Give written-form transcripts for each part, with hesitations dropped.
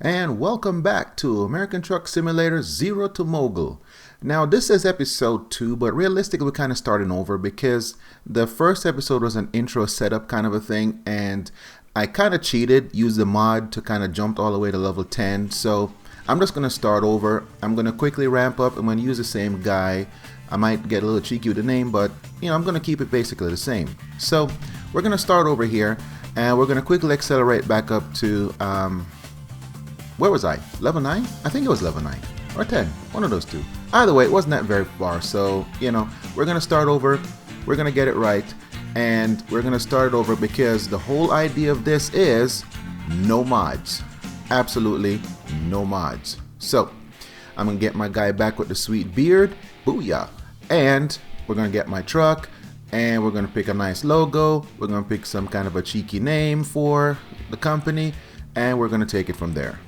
And welcome back to American Truck Simulator 0 to Mogul. Now this is episode 2, but realistically we're kind of starting over because the first episode was an intro setup kind of a thing, and I kind of cheated, used the mod to kind of jump all the way to level 10. So I'm just going to start over. I'm going to quickly ramp up. I'm going to use the same guy. I might get a little cheeky with the name, but I'm going to keep it basically the same. So we're going to start over here, and we're going to quickly accelerate back up to where was I? Level 9? I think it was level 9 or 10, one of those two. Either way, it wasn't that very far. So we're going to start over. We're going to get it right, and we're going to start over because the whole idea of this is no mods. Absolutely no mods. So I'm going to get my guy back with the sweet beard. Booyah. And we're going to get my truck, and we're going to pick a nice logo. We're going to pick some kind of a cheeky name for the company, and we're going to take it from there.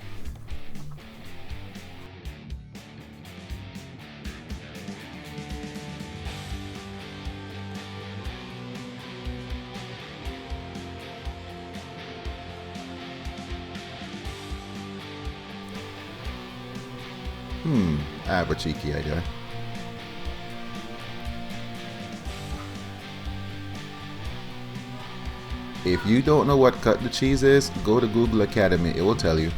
I have a cheeky idea. If you don't know what cut the cheese is, go to Google Academy. It will tell you.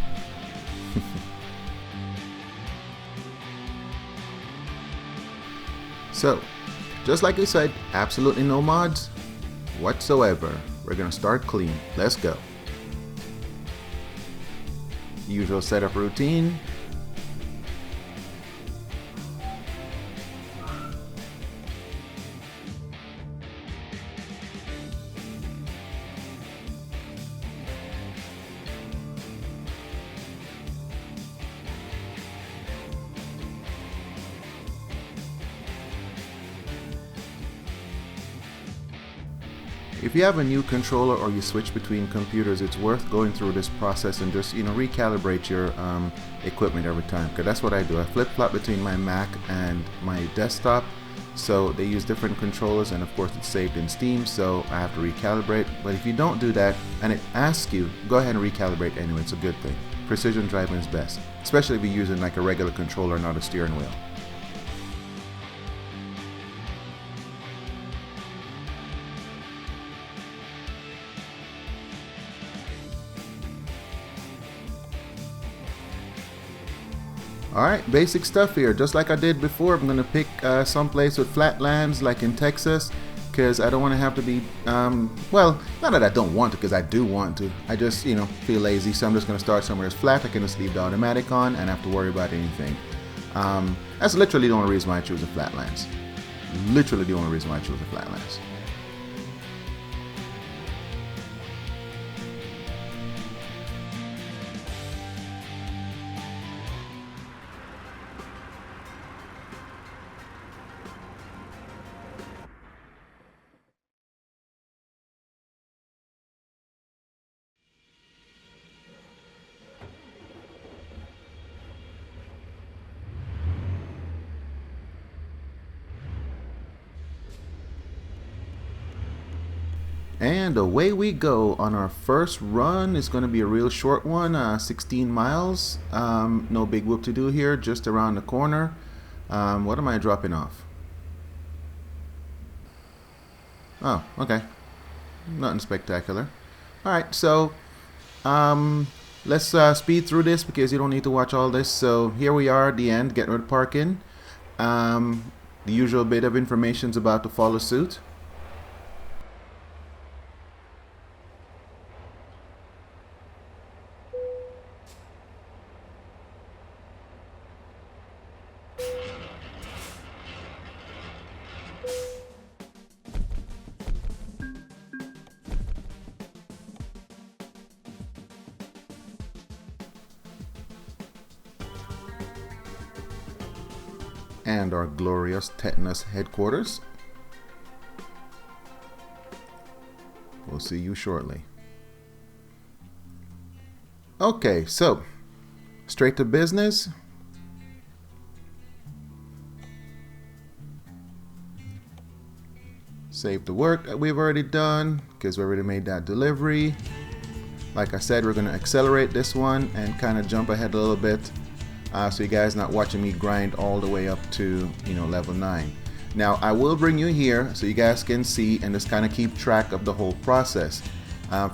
So, just like I said, absolutely no mods whatsoever. We're gonna start clean. Let's go. Usual setup routine. If you have a new controller or you switch between computers, it's worth going through this process and just recalibrate your equipment every time, because that's what I do. I flip-flop between my Mac and my desktop, so they use different controllers, and of course it's saved in Steam, so I have to recalibrate. But if you don't do that and it asks you, go ahead and recalibrate anyway. It's a good thing. Precision driving is best, especially if you're using like a regular controller, not a steering wheel. Alright, basic stuff here. Just like I did before, I'm going to pick some place with flat lands like in Texas, because I don't want to have to be, well, not that I don't want to, because I do want to. I just, feel lazy, so I'm just going to start somewhere that's flat. I can just leave the automatic on and have to worry about anything. That's literally the only reason why I choose the flatlands. Literally the only reason why I choose the flatlands. And away we go on our first run. It's going to be a real short one, 16 miles. No big whoop to do here, just around the corner. What am I dropping off? Oh, okay. Nothing spectacular. Alright, so let's speed through this because you don't need to watch all this. So here we are at the end, getting rid of parking. The usual bit of information is about to follow suit. And our glorious tetanus headquarters. We'll see you shortly. Okay, so straight to business. Save the work that we've already done because we already made that delivery. Like I said, we're going to accelerate this one and kind of jump ahead a little bit, so you guys not watching me grind all the way up to, you know, level 9. Now I will bring you here so you guys can see and just kind of keep track of the whole process.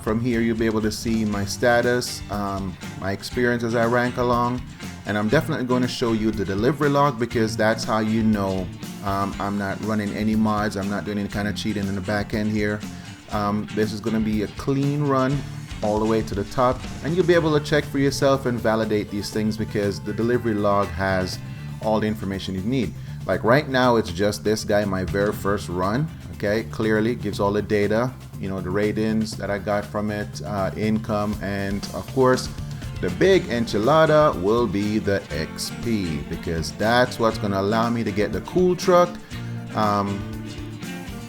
From here you'll be able to see my status, my experience as I rank along, and I'm definitely going to show you the delivery log, because that's how you know I'm not running any mods, I'm not doing any kind of cheating in the back end here. This is going to be a clean run all the way to the top, and you'll be able to check for yourself and validate these things, because the delivery log has all the information you need. Like right now it's just this guy, my very first run. Okay, clearly gives all the data, you know, the ratings that I got from it, income, and of course the big enchilada will be the XP, because that's what's going to allow me to get the cool truck.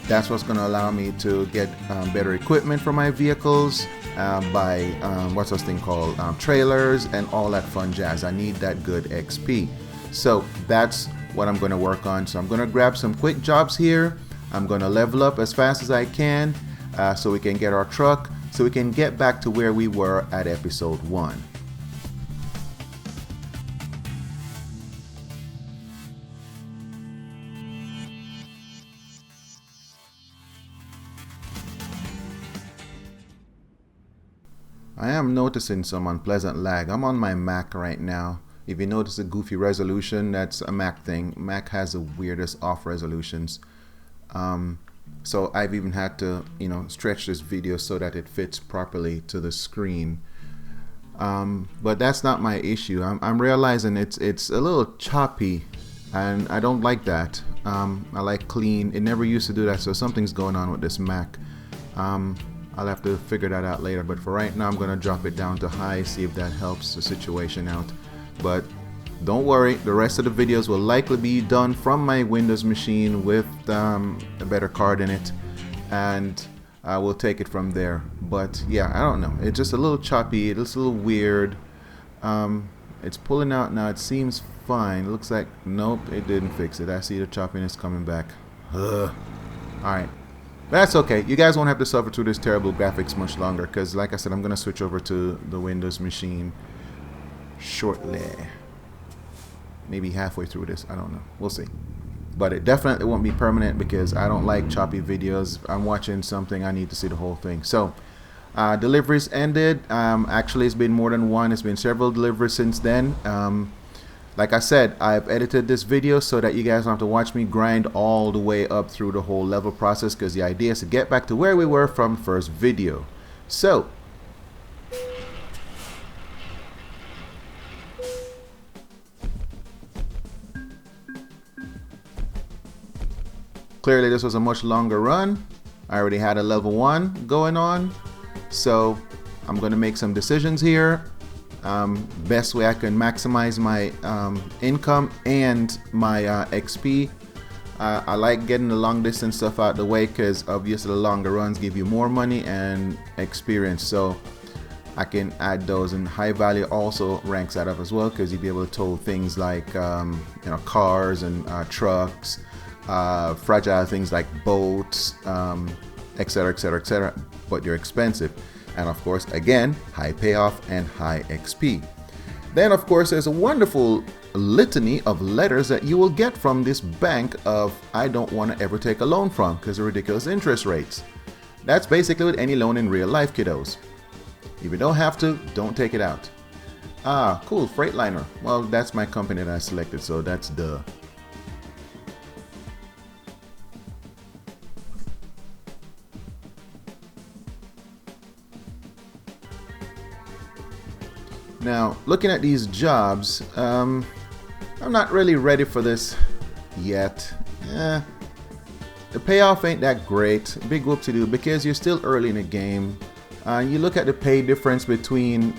That's what's going to allow me to get better equipment for my vehicles, buy what's this thing called, trailers and all that fun jazz. I need that good XP, so that's what I'm going to work on. So I'm going to grab some quick jobs here. I'm going to level up as fast as I can, so we can get our truck, so we can get back to where we were at episode 1. I am noticing some unpleasant lag. I'm on my Mac right now. If you notice a goofy resolution, that's a Mac thing. Mac has the weirdest off resolutions. So I've even had to, you know, stretch this video so that it fits properly to the screen. But that's not my issue. I'm realizing it's a little choppy, and I don't like that. I like clean. It never used to do that, so something's going on with this Mac. I'll have to figure that out later, but for right now I'm gonna drop it down to high, see if that helps the situation out. But don't worry, the rest of the videos will likely be done from my Windows machine with a better card in it, and I will take it from there. But yeah, I don't know, it's just a little choppy, it's a little weird. It's pulling out now, it seems fine. It looks like, nope, it didn't fix it. I see the choppiness coming back. Alright, that's okay. You guys won't have to suffer through this terrible graphics much longer, because like I said, I'm going to switch over to the Windows machine shortly. Maybe halfway through this, I don't know, we'll see. But it definitely won't be permanent, because I don't like choppy videos. I'm watching something, I need to see the whole thing. So deliveries ended. Actually it's been more than one, it's been several deliveries since then. Like I said, I've edited this video so that you guys don't have to watch me grind all the way up through the whole level process, because the idea is to get back to where we were from the first video. So clearly this was a much longer run. I already had a level 1 going on, so I'm going to make some decisions here. Best way I can maximize my income and my XP. I like getting the long distance stuff out the way, because obviously the longer runs give you more money and experience, so I can add those. And high value also ranks that up as well, because you'll be able to tow things like you know, cars and trucks, fragile things like boats, etc, etc, etc, but you're expensive. And of course, again, high payoff and high XP. Then of course there's a wonderful litany of letters that you will get from this bank of I don't want to ever take a loan from, because of ridiculous interest rates. That's basically with any loan in real life, kiddos. If you don't have to, don't take it out. Ah, cool, Freightliner. Well, that's my company that I selected, so that's duh. Now, looking at these jobs, I'm not really ready for this yet. The payoff ain't that great. Big whoop-to-do, because you're still early in the game. You look at the pay difference between,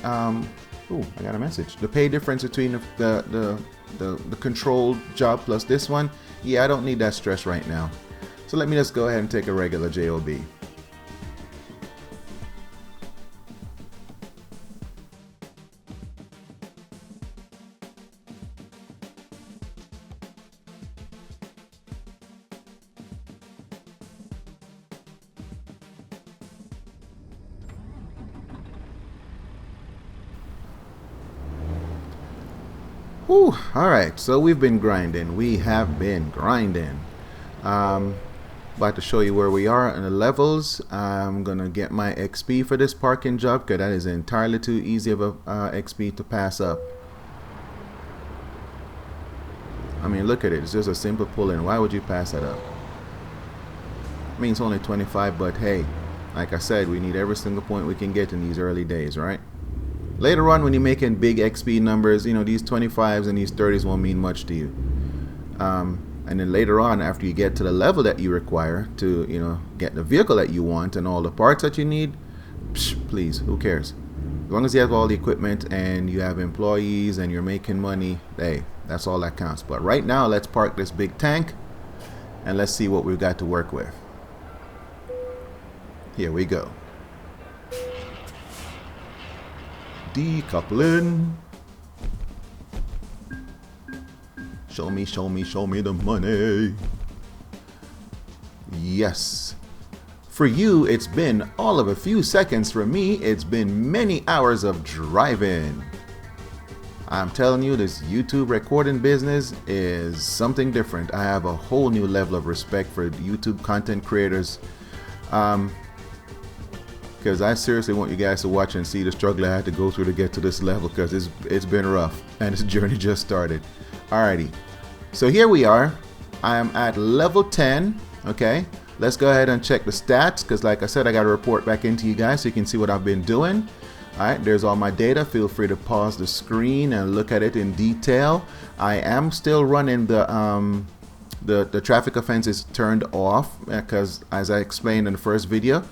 ooh, I got a message. The pay difference between the controlled job plus this one. Yeah, I don't need that stress right now. So let me just go ahead and take a regular job. Whew, all right, so we've been grinding. We have been grinding. About to show you where we are in the levels. I'm gonna get my XP for this parking job because that is entirely too easy of a XP to pass up. I mean, look at it. It's just a simple pull-in. Why would you pass that up? I mean, it's only 25, but hey, like I said, we need every single point we can get in these early days, right? Later on, when you're making big XP numbers, you know, these 25s and these 30s won't mean much to you. And then later on, after you get to the level that you require to, you know, get the vehicle that you want and all the parts that you need, please, who cares? As long as you have all the equipment and you have employees and you're making money, hey, that's all that counts. But right now, let's park this big tank and let's see what we've got to work with. Here we go. Decoupling. Show me, show me, show me the money. Yes. For you, it's been all of a few seconds. For me, it's been many hours of driving. I'm telling you, this YouTube recording business is something different. I have a whole new level of respect for YouTube content creators. Because I seriously want you guys to watch and see the struggle I had to go through to get to this level, because it's been rough and this journey just started. Alrighty, so here we are. I am at level 10. Okay, let's go ahead and check the stats, because like I said, I got to report back into you guys so you can see what I've been doing. Alright, there's all my data. Feel free to pause the screen and look at it in detail. I am still running the traffic offenses turned off, because as I explained in the first video.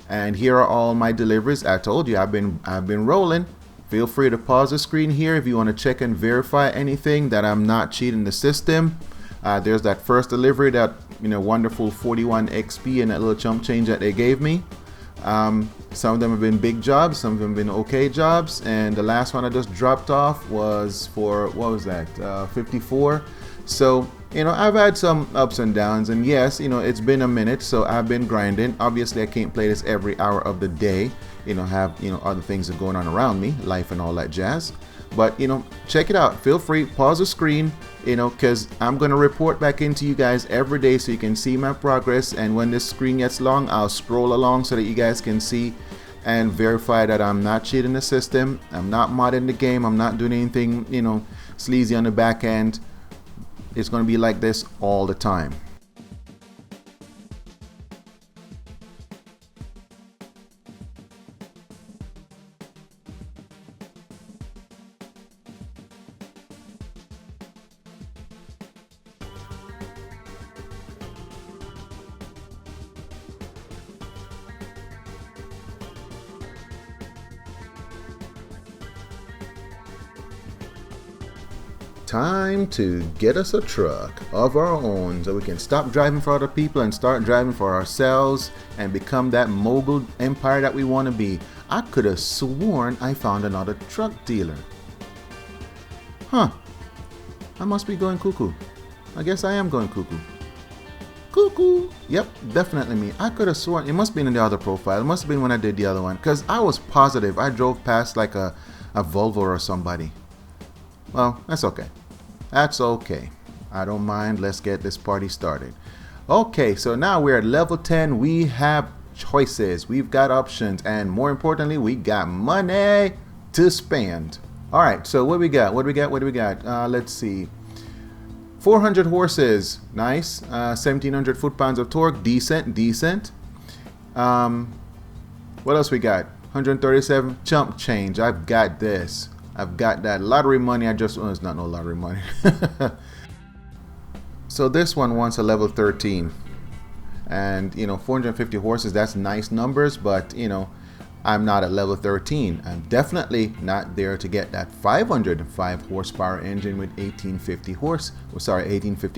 And here are all my deliveries. I told you I've been rolling. Feel free to pause the screen here if you want to check and verify anything that I'm not cheating the system. There's that first delivery, that, you know, wonderful 41 XP and that little chump change that they gave me. Some of them have been big jobs, some of them have been okay jobs, and the last one I just dropped off was for, what was that, 54. So, you know, I've had some ups and downs, and yes, you know, it's been a minute, so I've been grinding. Obviously, I can't play this every hour of the day, you know, have, you know, other things that are going on around me, life and all that jazz. But, you know, check it out. Feel free, pause the screen, you know, because I'm going to report back into you guys every day so you can see my progress. And when this screen gets long, I'll scroll along so that you guys can see and verify that I'm not cheating the system. I'm not modding the game. I'm not doing anything, you know, sleazy on the back end. It's going to be like this all the time. Time to get us a truck of our own so we can stop driving for other people and start driving for ourselves and become that mogul empire that we want to be. I could have sworn I found another truck dealer. Huh. I must be going cuckoo. I guess I am going cuckoo. Cuckoo. Yep, definitely me. I could have sworn it must have been in the other profile. It must have been when I did the other one, because I was positive I drove past like a Volvo or somebody. Well, that's okay. That's okay. I don't mind. Let's get this party started. Okay, so now we're at level 10. We have choices. We've got options. And more importantly, we got money to spend. All right, so what do we got? What do we got? What do we got? Let's see. 400 horses. Nice. 1,700 foot-pounds of torque. Decent. Decent. What else we got? 137 chump change. I've got this. I've got that lottery money. It's not no lottery money. So this one wants a level 13. And, you know, 450 horses, that's nice numbers, but, you know, I'm not at level 13. I'm definitely not there to get that 505 horsepower engine with 1850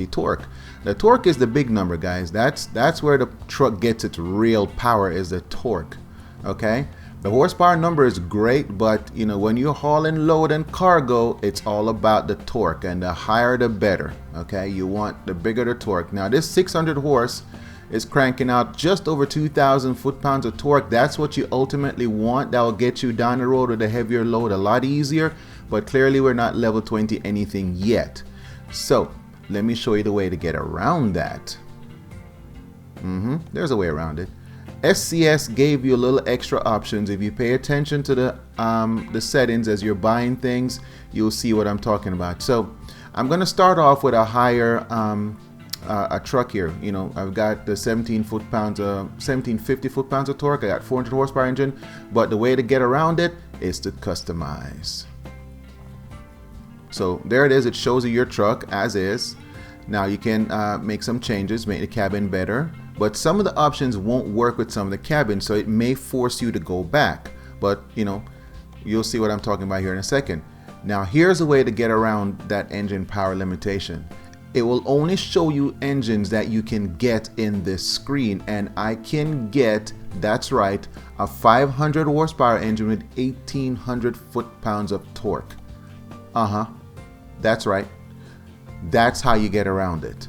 torque. The torque is the big number, guys. That's where the truck gets its real power, is the torque. Okay? The horsepower number is great, but you know, when you're hauling load and cargo, it's all about the torque, and the higher the better. Okay, you want the bigger the torque. Now this 600 horse is cranking out just over 2,000 foot-pounds of torque. That's what you ultimately want. That will get you down the road with a heavier load a lot easier. but clearly we're not level 20 anything yet. So let me show you the way to get around that. There's a way around it. SCS gave you a little extra options. If you pay attention to the settings as you're buying things, you'll see what I'm talking about. So I'm going to start off with a higher a truck here. You know, I've got the 1750 foot-pounds of torque. I got 400 horsepower engine, but the way to get around it is to customize. So there it is. It shows you your truck as is. Now you can make some changes, make the cabin better, but some of the options won't work with some of the cabins, so it may force you to go back. But you know, you'll see what I'm talking about here in a second. Now here's a way to get around that engine power limitation. It will only show you engines that you can get in this screen, and I can get, that's right, a 500 horsepower engine with 1800 foot-pounds of torque. That's right. That's how you get around it.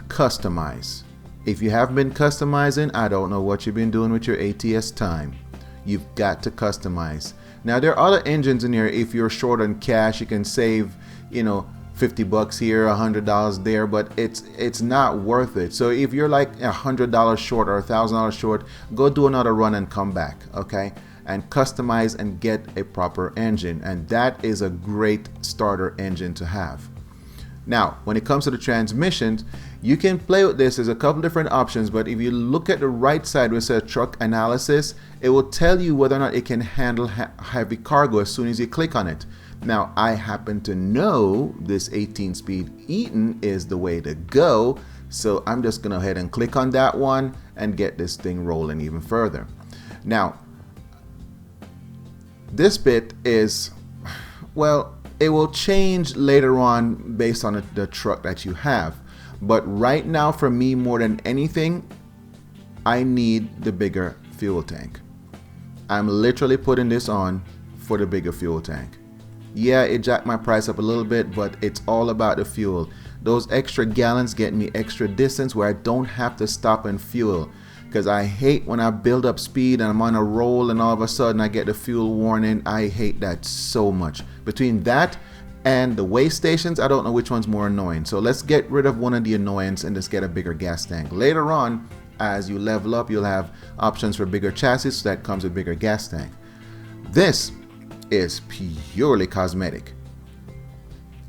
Customize. If you haven't been customizing, I don't know what you've been doing with your ATS time. You've got to customize. Now there are other engines in here. If you're short on cash, you can save, you know, $50 here, $100 there, but it's not worth it. So if you're like $100 short or $1,000 short, go do another run and come back, okay? And customize and get a proper engine, and that is a great starter engine to have. Now, when it comes to the transmissions, you can play with this. There's a couple different options, but if you look at the right side where it says truck analysis, it will tell you whether or not it can handle heavy cargo as soon as you click on it. Now, I happen to know this 18-speed Eaton is the way to go, so I'm just going to go ahead and click on that one and get this thing rolling even further. Now, this bit is, well, it will change later on based on the truck that you have. But right now, for me, more than anything, I need the bigger fuel tank. I'm literally putting this on for the bigger fuel tank. Yeah, it jacked my price up a little bit, but it's all about the fuel. Those extra gallons get me extra distance where I don't have to stop and fuel. Because I hate when I build up speed and I'm on a roll and all of a sudden I get the fuel warning. I hate that so much. Between that and the way stations, I don't know which one's more annoying. So let's get rid of one of the annoyance and just get a bigger gas tank. Later on, as you level up, you'll have options for bigger chassis, so that comes with bigger gas tank. This is purely cosmetic.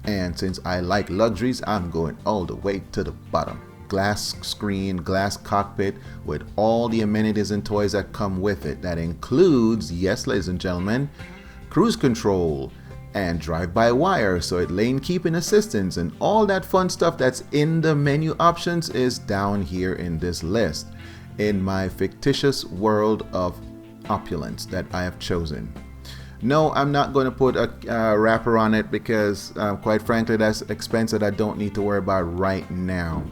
And since I like luxuries, I'm going all the way to the bottom. Glass screen, glass cockpit with all the amenities and toys that come with it. That includes, yes, ladies and gentlemen, cruise control and drive-by-wire, so it lane keeping assistance and all that fun stuff that's in the menu options is down here in this list in my fictitious world of opulence that I have chosen. No, I'm not going to put a wrapper on it because quite frankly that's expense that I don't need to worry about right now.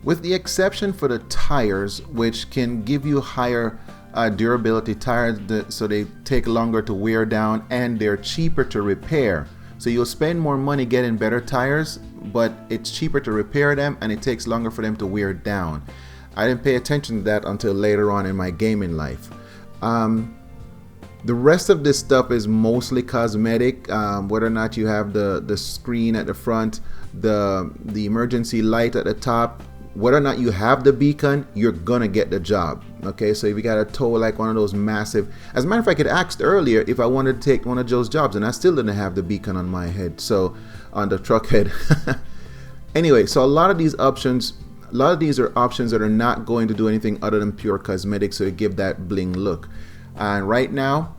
With the exception for the tires, which can give you higher durability tires, so they take longer to wear down and they're cheaper to repair. So you'll spend more money getting better tires, but it's cheaper to repair them and it takes longer for them to wear down. I didn't pay attention to that until later on in my gaming life. The rest of this stuff is mostly cosmetic. Whether or not you have the screen at the front, the emergency light at the top, whether or not you have the beacon, you're gonna get the job. Okay, so if you got a tow like one of those massive, as a matter of fact, it asked earlier if I wanted to take one of Joe's jobs, and I still didn't have the beacon on my head, so on the truck head. Anyway, so a lot of these are options that are not going to do anything other than pure cosmetics, so you give that bling look. And right now,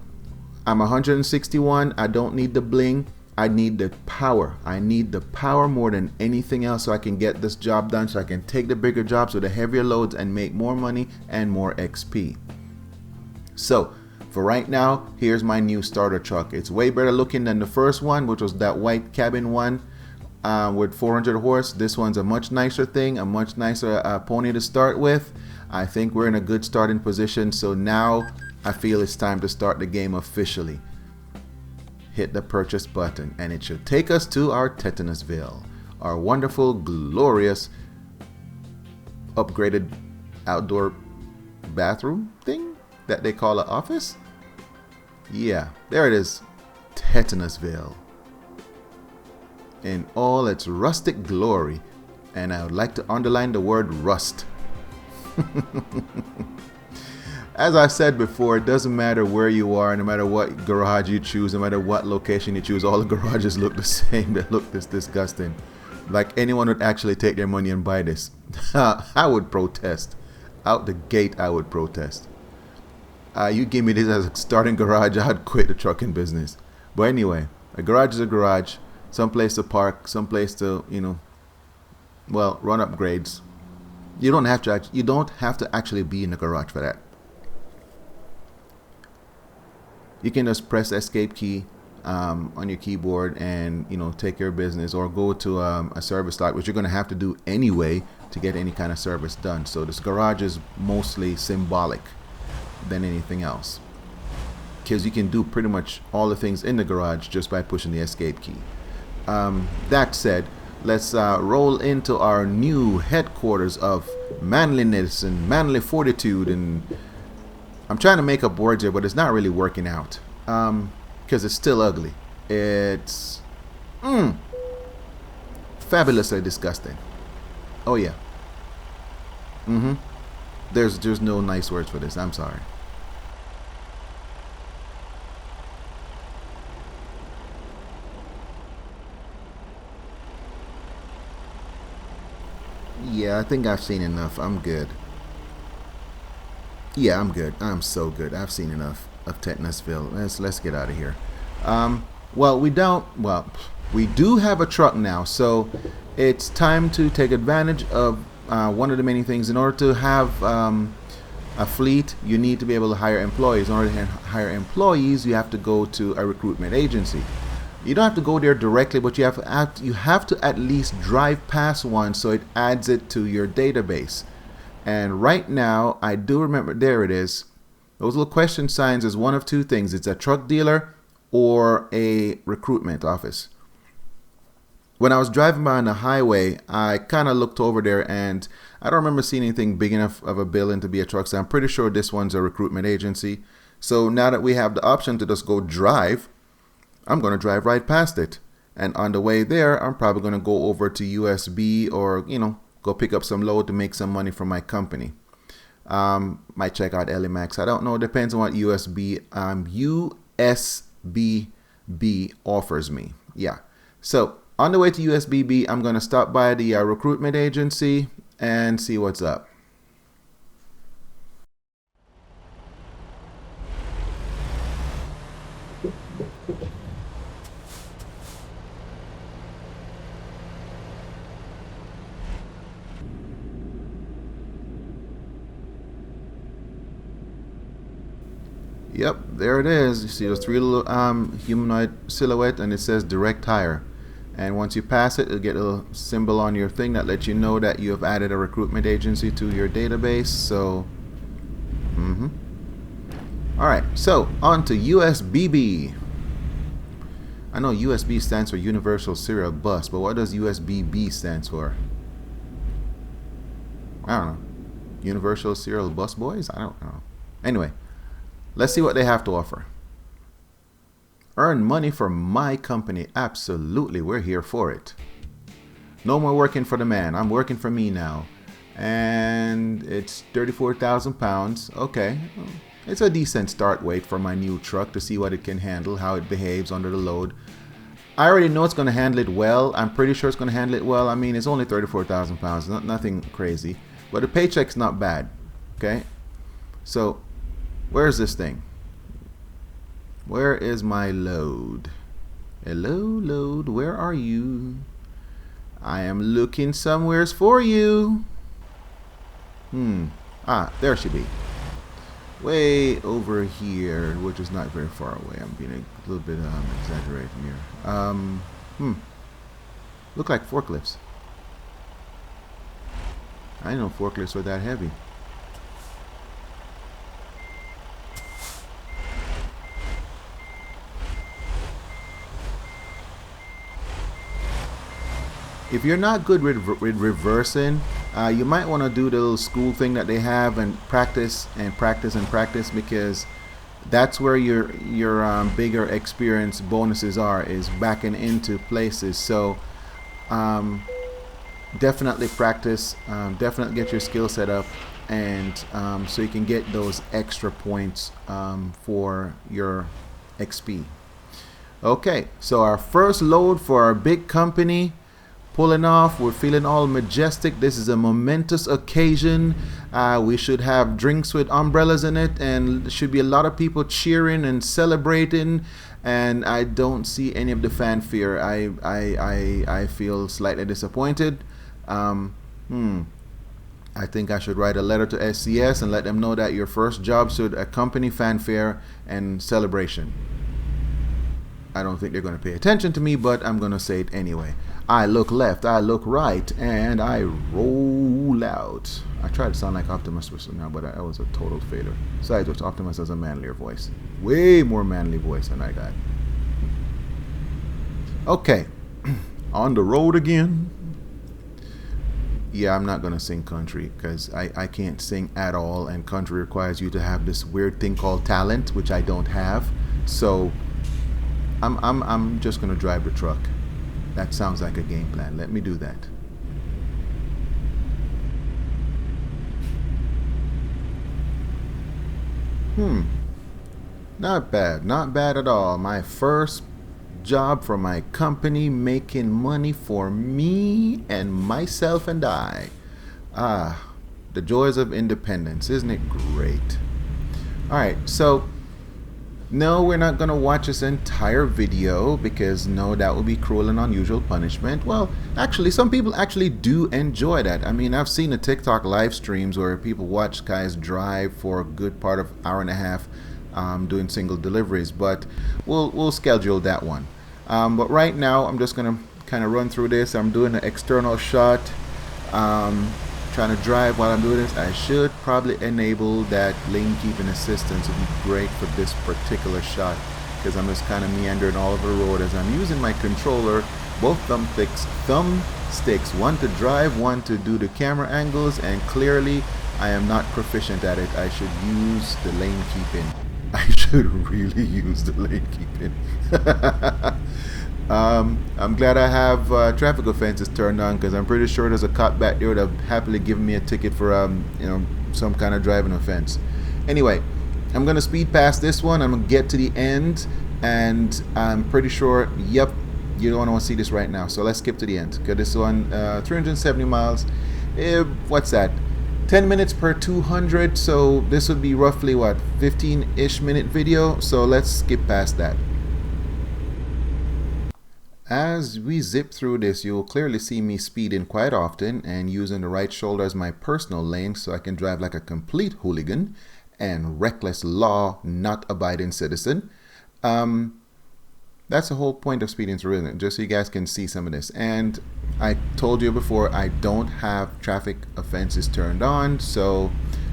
I'm 161. I don't need the bling. I need the power. I need the power more than anything else so I can get this job done, so I can take the bigger jobs with the heavier loads and make more money and more XP. So for right now, here's my new starter truck. It's way better looking than the first one, which was that white cabin one with 400 horse. This one's a much nicer thing, a much nicer pony to start with. I think we're in a good starting position. So now I feel it's time to start the game officially. Hit the purchase button and it should take us to our Tetanosville, our wonderful, glorious, upgraded outdoor bathroom thing. that they call an office? Yeah, there it is. Tetanusville. In all its rustic glory. And I would like to underline the word rust. As I've said before, it doesn't matter where you are, no matter what garage you choose, no matter what location you choose, all the garages look the same. They look this disgusting. Like anyone would actually take their money and buy this. I would protest. Out the gate, I would protest. You give me this as a starting garage, I'd quit the trucking business. But anyway, a garage is a garage. Some place to park, some place to, well, run upgrades. You don't have to actually be in the garage for that. You can just press escape key on your keyboard and take your business, or go to a service lot, which you're going to have to do anyway to get any kind of service done. So this garage is mostly symbolic than anything else, because you can do pretty much all the things in the garage just by pushing the escape key. That said, let's roll into our new headquarters of manliness and manly fortitude. And I'm trying to make up words here, but it's not really working out, because it's still ugly. It's fabulously disgusting. Oh yeah. There's no nice words for this. I'm sorry. Yeah, I think I've seen enough. I'm good. Yeah, I'm good. I'm so good. I've seen enough of Tetanusville. Let's get out of here. Well, we do have a truck now, so it's time to take advantage of one of the many things. In order to have a fleet, you need to be able to hire employees. In order to hire employees, you have to go to a recruitment agency. You don't have to go there directly, but you have to at least drive past one, so it adds it to your database. And right now, I do remember, there it is. Those little question signs is one of two things. It's a truck dealer or a recruitment office. When I was driving by on the highway, I kind of looked over there, and I don't remember seeing anything big enough of a building to be a truck. So I'm pretty sure this one's a recruitment agency. So now that we have the option to just go drive, I'm going to drive right past it. And on the way there, I'm probably going to go over to USB, or, go pick up some load to make some money for my company. Might check out Elimax. I don't know. It depends on what USBB offers me. Yeah. So on the way to USBB, I'm going to stop by the recruitment agency and see what's up. Yep, there it is. You see those three little humanoid silhouette, and it says direct hire. And once you pass it, you'll get a little symbol on your thing that lets you know that you have added a recruitment agency to your database. So, Alright, so on to USBB. I know USB stands for Universal Serial Bus, but what does USBB stands for? I don't know. Universal Serial Bus Boys? I don't know. Anyway, let's see what they have to offer. Earn money for my company. Absolutely, we're here for it. No more working for the man. I'm working for me now. And it's 34,000 pounds. Okay. It's a decent start weight for my new truck to see what it can handle, how it behaves under the load. I already know it's going to handle it well. I'm pretty sure it's going to handle it well. I mean, it's only 34,000 pounds. Nothing crazy. But the paycheck's not bad. Okay. So, where's this thing? Where is my load? Hello, load. Where are you? I am looking somewheres for you. There she be. Way over here, which is not very far away. I'm being a little bit exaggerating here. Look like forklifts. I didn't know forklifts were that heavy. If you're not good with reversing, You might want to do the little school thing that they have and practice and practice and practice, because that's where your bigger experience bonuses are, is backing into places. So definitely practice, definitely get your skill set up, and so you can get those extra points for your XP. Okay, so our first load for our big company pulling off. We're feeling all majestic. This is a momentous occasion. We should have drinks with umbrellas in it, and there should be a lot of people cheering and celebrating, and I don't see any of the fanfare. I feel slightly disappointed. I think I should write a letter to SCS and let them know that your first job should accompany fanfare and celebration. I don't think they're going to pay attention to me, but I'm going to say it anyway. I look left, I look right, and I roll out. I tried to sound like Optimus now, but that was a total failure. Besides which, Optimus has a manlier voice. Way more manly voice than I got. Okay, on the road again. Yeah, I'm not going to sing country because I can't sing at all, and country requires you to have this weird thing called talent, which I don't have. So I'm just going to drive the truck. That sounds like a game plan. Let me do that. Not bad. Not bad at all. My first job for my company, making money for me and myself and I. The joys of independence. Isn't it great? Alright, so no, we're not going to watch this entire video because no, that would be cruel and unusual punishment. Well, actually, some people actually do enjoy that. I mean, I've seen the TikTok live streams where people watch guys drive for a good part of hour and a half doing single deliveries, but we'll schedule that one. But right now, I'm just going to kind of run through this. I'm doing an external shot. Trying to drive while I'm doing this. I should probably enable that lane keeping assistance. It would be great for this particular shot because I'm just kind of meandering all over the road as I'm using my controller, both thumbsticks, one to drive, one to do the camera angles, and clearly I am not proficient at it. I should use the lane keeping. I should really use the lane keeping. I'm glad I have traffic offenses turned on because I'm pretty sure there's a cop back there that would have happily given me a ticket for some kind of driving offense. Anyway, I'm gonna speed past this one. I'm gonna get to the end, and I'm pretty sure. Yep, you don't want to see this right now. So let's skip to the end. Okay, this one 370 miles. What's that? 10 minutes per 200. So this would be roughly what 15-ish minute video. So let's skip past that. As we zip through this, you'll clearly see me speeding quite often and using the right shoulder as my personal lane so I can drive like a complete hooligan and reckless law not abiding citizen. That's the whole point of speeding through, isn't it? Just so you guys can see some of this. And I told you before, I don't have traffic offenses turned on, so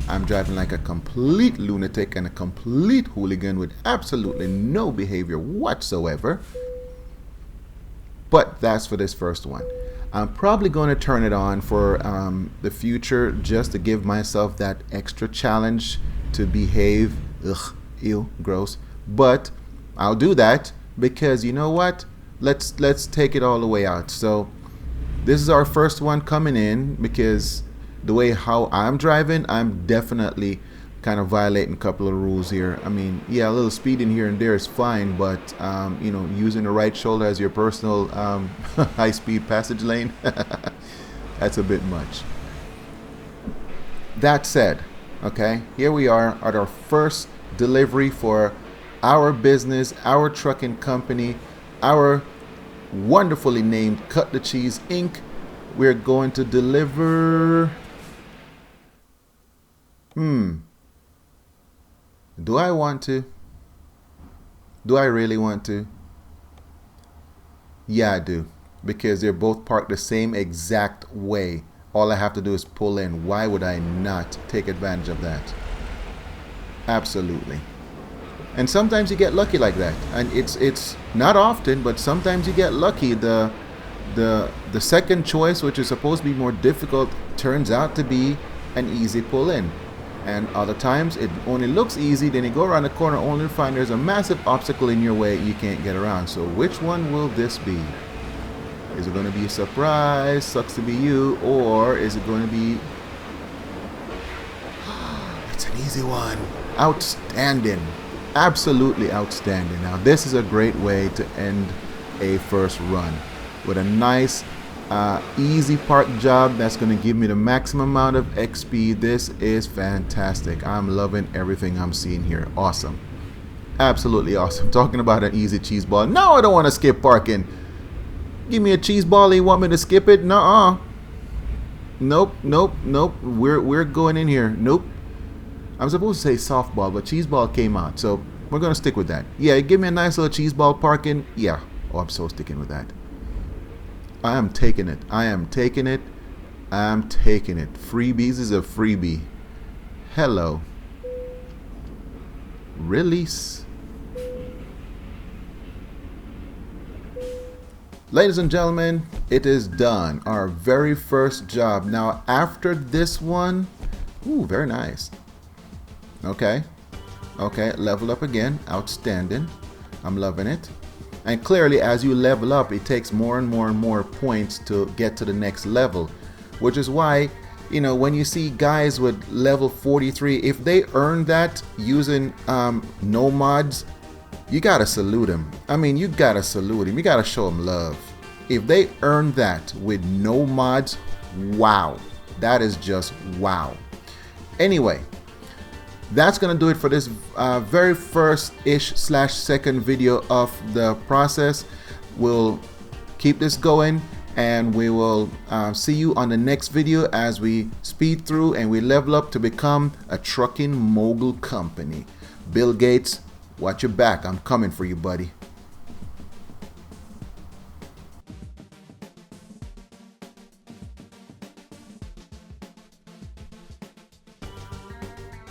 I'm driving like a complete lunatic and a complete hooligan with absolutely no behavior whatsoever. But that's for this first one. I'm probably going to turn it on for the future just to give myself that extra challenge to behave. Ugh, ew, gross. But I'll do that because you know what? Let's take it all the way out. So this is our first one coming in because the way how I'm driving, I'm definitely kind of violating a couple of rules here. I mean, yeah, a little speeding here and there is fine, but using the right shoulder as your personal high-speed passage lane, that's a bit much. That said, okay, here we are at our first delivery for our business, our trucking company, our wonderfully named Cut the Cheese Inc. We're going to deliver. Do I want to? Do I really want to? Yeah, I do. Because they're both parked the same exact way. All I have to do is pull in. Why would I not take advantage of that? Absolutely. And sometimes you get lucky like that. And it's not often, but sometimes you get lucky. The The second choice, which is supposed to be more difficult, turns out to be an easy pull in. And other times it only looks easy, then you go around the corner only to find there's a massive obstacle in your way you can't get around. So which one will this be? Is it going to be a surprise, sucks to be you, or is it going to be... It's an easy one. Outstanding. Absolutely outstanding. Now this is a great way to end a first run with a nice easy park job that's going to give me the maximum amount of XP. This is fantastic. I'm loving everything I'm seeing here. Awesome. Absolutely awesome. Talking about an easy cheese ball. No, I don't want to skip parking. Give me a cheese ball and you want me to skip it? Nuh-uh. Nope, nope, nope. We're going in here. Nope. I'm supposed to say softball, but cheese ball came out, so we're gonna stick with that. Yeah, give me a nice little cheese ball parking. Yeah. Oh, I'm so sticking with that. I am taking it. I am taking it. I'm taking it. Freebies is a freebie. Hello. Release. Ladies and gentlemen, it is done. Our very first job. Now, after this one, ooh, very nice. Okay. Okay, level up again. Outstanding. I'm loving it. And clearly, as you level up, it takes more and more and more points to get to the next level. Which is why, you know, when you see guys with level 43, if they earn that using no mods, you gotta salute them. I mean, you gotta salute them. You gotta show them love. If they earn that with no mods, wow. That is just wow. Anyway, that's gonna do it for this very first-ish/second video of the process. We'll keep this going, and we will see you on the next video as we speed through and we level up to become a trucking mogul company. Bill Gates, watch your back. I'm coming for you, buddy.